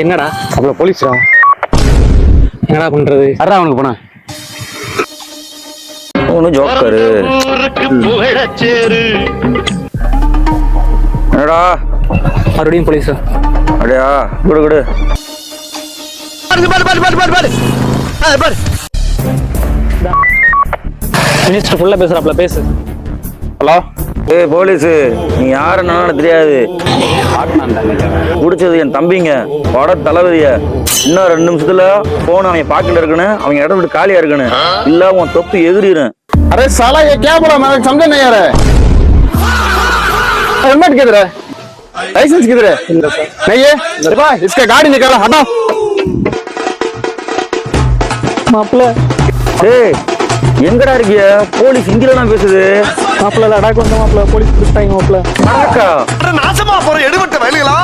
என்னடா அவ்வளோ போலீஸ்ரா. என்னடா பண்றது? அதான் அவனுக்கு போனா ஒன்று ஜோக்கரு. என்னடா மறுபடியும் போலீஸா? அப்படியா? குடு குடு. மினிஸ்டர் ஃபுல்லா பேசுறாப்ல, பேசு. ஹலோ. ஏய் போலீஸு, நீ யாருன்னு தெரியாது. குடிச்சது என் தம்பிங்க, பட தளபதிய. இன்னும் 2 நிமிஷத்துல போன் அவன் பாக்கெட்ல இருக்குன்னு, அவங்க இடம் விட்டு காலியா இருக்குன்னு, இல்ல உன் தொப்பு எகிரிடும். अरे साला ये क्या बोला, मैं समझ नहीं आ रहा है. हेलमेट किधर है? लाइसेंस किधर है? नहीं है. इसका गाड़ी निकाला, हटाओ. மாப்பிள்ள ஏய் எங்கடா இருக்கிய? போலீஸ் ஹிந்தில தான் பேசுது. மாப்பிள்ள லடாக் வந்த மாப்பிள்ள, போலீஸ் பிடிச்சிட்டாங்க மாப்பிள்ள. அக்கா நாசமா போற எடுபட்ட வயலுகளா.